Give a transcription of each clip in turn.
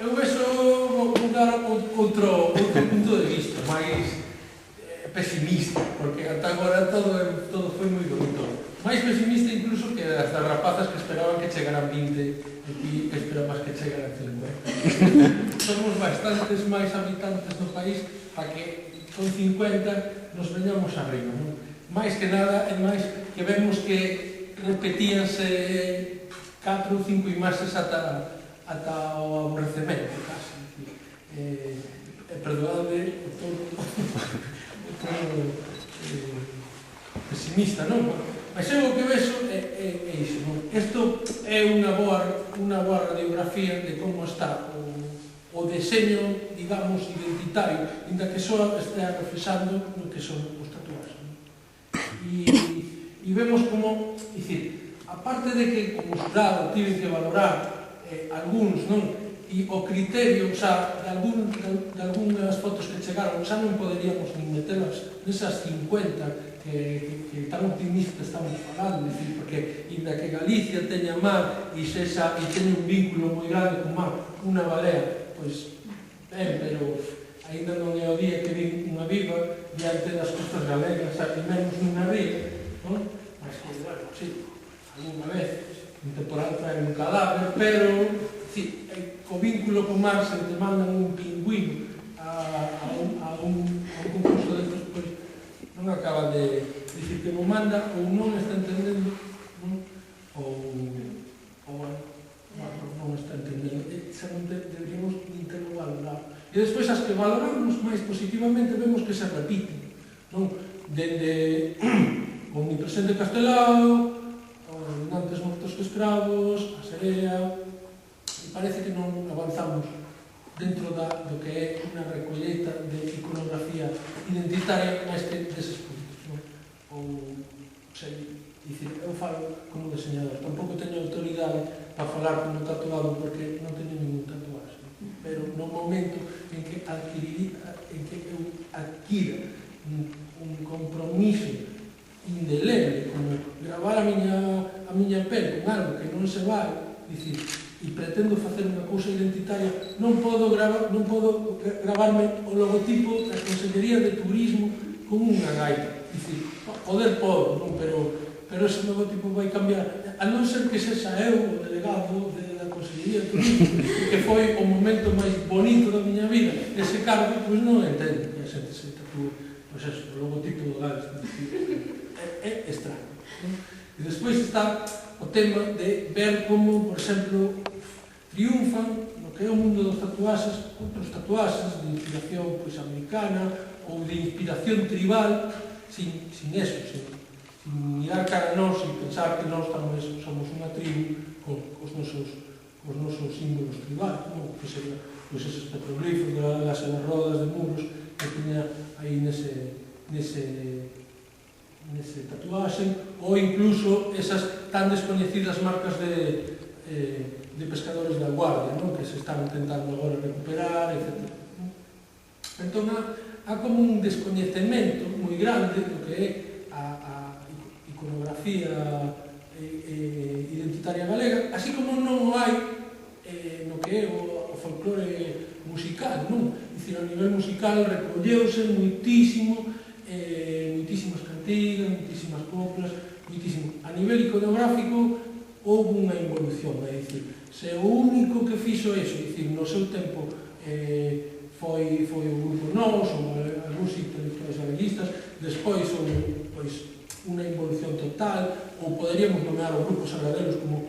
eu vexo vou dar outro punto de vista, máis pesimista, porque ata agora todo foi moi bonito. Máis pesimista incluso que as das rapazas que esperaban que chegaran 20 e que esperaban que chegaran 50. Somos bastantes máis habitantes no país para que con 50 nos veñamos arriba, non? Máis que nada, é máis que vemos que repetíanse 4 ou 5 imaxes ata o aborrecemento, casi. Perdoade o todo pesimista, non? Mas eu o que vexo é iso, non? Isto é unha boa radiografía de como está o deseño, digamos, identitario, inda que só estea reflexando no que son os tatuaxes. E vemos como, dicir, aparte de que como xurado tiven que valorar algúns, non? E o criterio, xa, de algúnas fotos que chegaron, xa non poderíamos nin metelas nesas 50 que tan optimistas estamos falando, dicir, porque inda que Galicia teña mar e teña un vínculo moi grande con mar, unha balea, pois, ben, pero ainda non é o día que vi unha viva diante das costas galegas, xa que menos nunha ría, non? Mas que, bueno, sí, alguna vez, un temporal trae un cadáver, pero, sí, o vínculo con mar, se te mandan un pingüino a un concurso de estos, pois, non acaba de dicir que non manda ou non está entendendo, non? Ou non está entendendo. Xa non deberíamos intento valorar. E despois, as que valoramos máis positivamente, vemos que se repiten, non? Dende o omnipresente Castelao, o Nantes mortos que escravos, a Serea. Parece que non avanzamos dentro do que é unha recolleita de iconografía identitaria máis que deses puntos, non? Ou, sei, dicir, eu falo como diseñador, tampouco teño autoridade para falar como tatuado porque non teño ningún tatuaxe, pero no momento en que eu adquira un compromiso indeleble, como gravar a miña pel con algo que non se vai, dicir, e pretendo facer unha cousa identitaria, non podo gravarme o logotipo da Consellería de Turismo con unha gaita. Dicir, poder podo, non? Pero ese logotipo vai cambiar. A non ser que sexa eu, o delegado da Consellería de Turismo, que foi o momento máis bonito da miña vida, ese cargo, pois non entendo que a xente se tatúe, pois eso, o logotipo do Gales. É extraño, non? E despois está o tema de ver como, por exemplo, triunfan no que é o mundo dos tatuaxes, outros tatuaxes de inspiración pois, americana ou de inspiración tribal, sin eso, sin mirar cara a nós e pensar que nós tamén somos unha tribu con os nosos símbolos tribais, non? Que sería pois, eses petroglifos das rodas de muros que tiña aí nese tatuaxe, ou incluso esas tan descoñecidas marcas de pescadores da Guardia, non? Que se están intentando agora recuperar, etc. Entón, há como un descoñecemento moi grande do que é a iconografía identitaria galega, así como non hai no que é o folclore musical, non? Dicir, a nivel musical recolleuse moitísimas cantigas, moitísimas coplas, moitísimo. A nivel iconográfico houve unha involución, é dicir, se o único que fixo eso, é dicir, no seu tempo foi o grupo Nós, ou algúns intelectuais galeguistas, despois houve unha involución total, ou poderíamos nomear o grupo Sagradelos como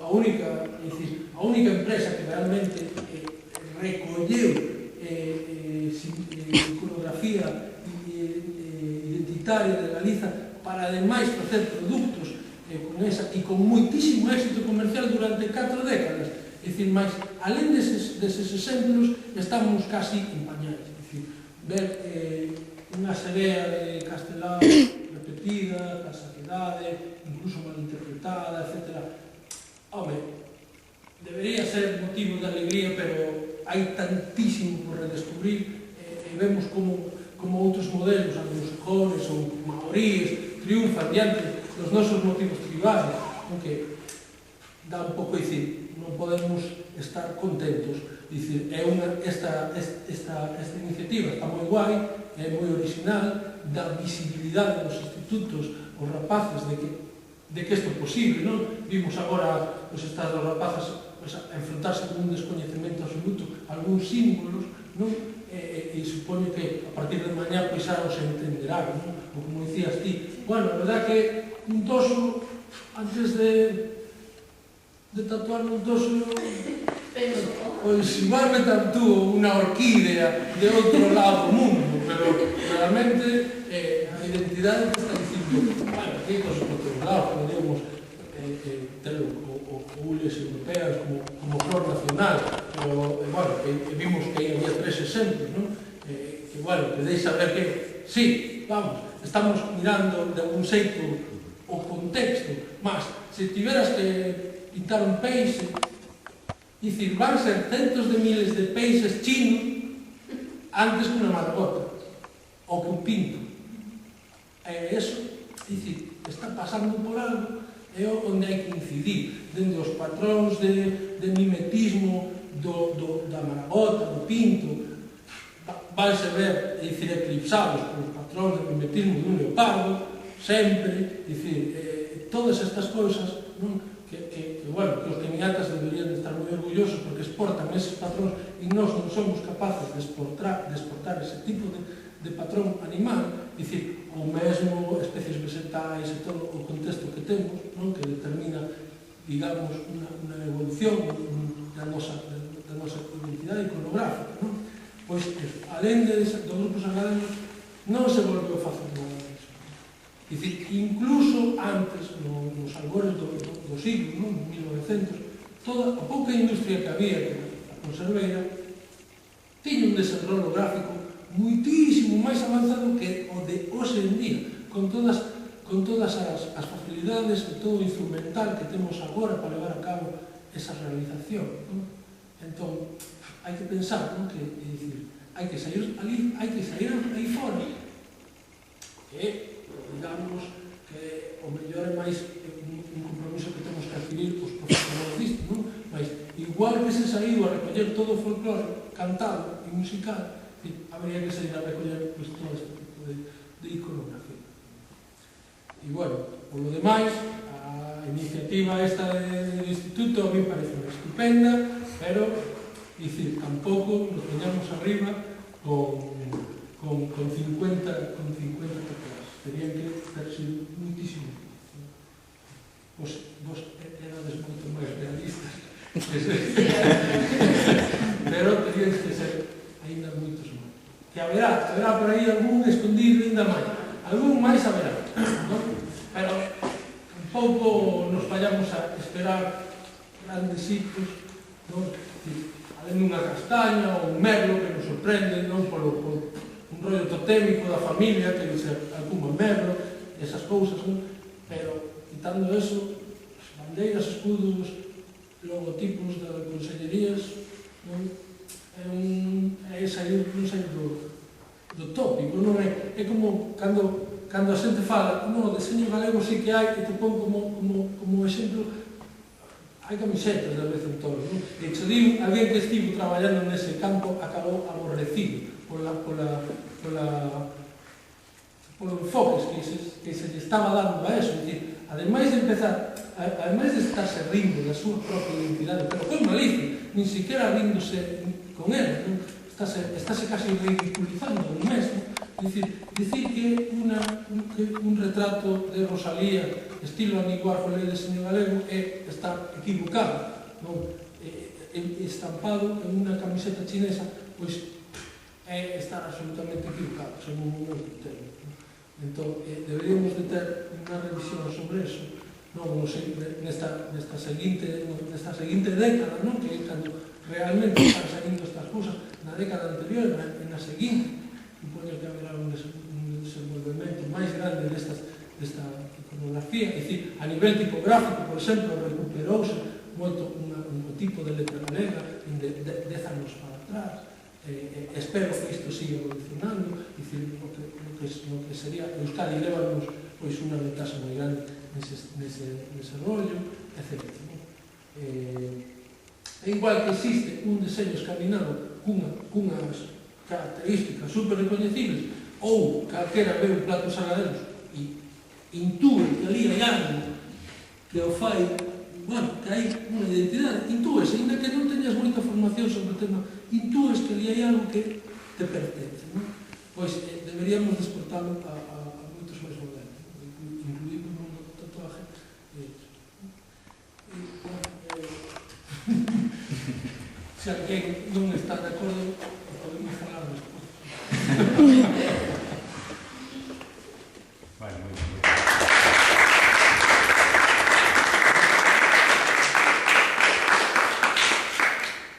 a única empresa que realmente recolleu iconografía identitaria de Galiza para ademais facer produtos con moitísimo éxito comercial durante 4 décadas. É dicir, mas alén deses exemplos estamos casi en pañales. É dicir, ver unha serea de Castelao repetida, a saciedade, incluso malinterpretada, etc. Home, debería ser motivo de alegría, pero hai tantísimo por redescubrir e vemos como outros modelos, anglosajones ou maoríes, triunfan diante dos nosos motivos tribais, porque dá un pouco, dicir, non podemos estar contentos. Dicir, esta iniciativa está moi guai, é moi original, dá visibilidade aos institutos, aos rapaces, de que isto é posible, non? Vimos agora os estados dos rapaces a enfrentarse con un descoñecemento absoluto, algúns símbolos, non? E supoño que a partir de mañá pois xa os entenderán, non? Ou como dicías ti, bueno, a verdad que un toso, antes de tatuar un toso, pois igual me tatúo unha orquídea de outro lado do mundo, pero realmente a identidade que está dicindo, bueno, aquí cosas por todos lados, podríamos ter ulles europeas como flor nacional, pero, bueno, vimos que aí había 3 exemplos, non? Que, bueno, que deixa ver que, sí, vamos, estamos mirando de algún xeito o contexto, mas, se tiveras que pintar un peixe, dicir, van ser centos de miles de peixes chinos antes que unha margota, ou que un pinto. E eso, dicir, está pasando por algo, é onde hai que incidir, dende os patróns de mimetismo da margota, do pinto, vanse ver, dicir, eclipsados polos patróns de mimetismo dun leopardo, sempre, dicir, todas estas cousas, non? Bueno, que os keniatas deberían de estar moi orgullosos porque exportan eses patróns e nós non somos capaces de exportar ese tipo de patrón animal, dicir, ou mesmo especies vegetais e todo o contexto que temos, non? Que determina, digamos, unha evolución da nosa identidade iconográfica, non? Pois, alén dos grupos académicos, non se volveu a facer nada disso. Dicir, incluso antes, nos albores do siglo, non? 1900, toda a pouca industria que había, a conserveira, tiña un desenrolo gráfico muitísimo máis avanzado que o de hoxe en día, con todas as facilidades e todo o instrumental que temos agora para levar a cabo esa realización, non? Entón, hai que pensar, non? Que, dicir, hai que sair aí fora, que, digamos, que o mellor é máis un compromiso que temos que adquirir os profesionales, non? Mas, igual que se saiu a recoller todo o folclore cantado e musical, habría que sair a recoller pues, todo este tipo de iconografía. E, bueno, por lo demais, a iniciativa esta do instituto a mí parece estupenda, pero, dicir, tampouco nos poñamos arriba con 50 teclas. Terían que ter sido muitísimo. Vos erades moito máis realistas. Pero terían que ser ainda moitos máis. Que haberá por aí algún escondido ainda máis. Algún máis haberá. Pero un pouco nos fallamos a esperar grandes hitos, alén dunha castaña ou un merlo que nos sorprende, non polo un rollo totémico da familia, que dice algún merlo, esas cousas, non? Pero, quitando eso, bandeiras, escudos, logotipos de consellerías, non? É sair do tópico, non é? É como cando a xente fala, non, o deseño galego sí que hai, que te pon como exemplo, hai camisetas de vez en todo, non? E che digo, alguén que estivo traballando nese campo acabou aborrecido polo enfoques que se lle estaba dando a eso, dicir, ademais de estarse rindo da súa propia identidade, pero foi malicia, nin siquiera rindose con ela, non? Estáse casi ridiculizando o mesmo, dicir que un retrato de Rosalía estilo Annie Warhol de deseño galego é estar equivocado, non? Estampado en unha camiseta chinesa, pois é estar absolutamente equivocado, según o meu criterio. Entón, deberíamos de ter unha revisión sobre eso, non sei, nesta seguinte década, non? Que é cando realmente están saindo estas cousas, na década anterior e na seguinte, supoño que haberá un desenvolvemento máis grande desta iconografía, é dicir, a nivel tipográfico, por exemplo, recuperouse moito un tipo de letra galega de 10 anos para atrás. Espero que isto siga evolucionando, dicir, no que sería Euskadi levarnos pois unha ventaxa moi grande nese rollo, etc. É igual que existe un deseño escandinavo cunhas características super recoñecibles, ou calquera ve un plato saladeros e intúe que ali hai algo que o fai, bueno, que hai unha identidade, intúes, ainda que non teñas moita formación sobre o tema, intúes que ali hai algo que te pertence, non? Pois deberíamos exportalo a moitos máis modelos, incluído no mundo do tatuaje. Se alguén non está de acordo,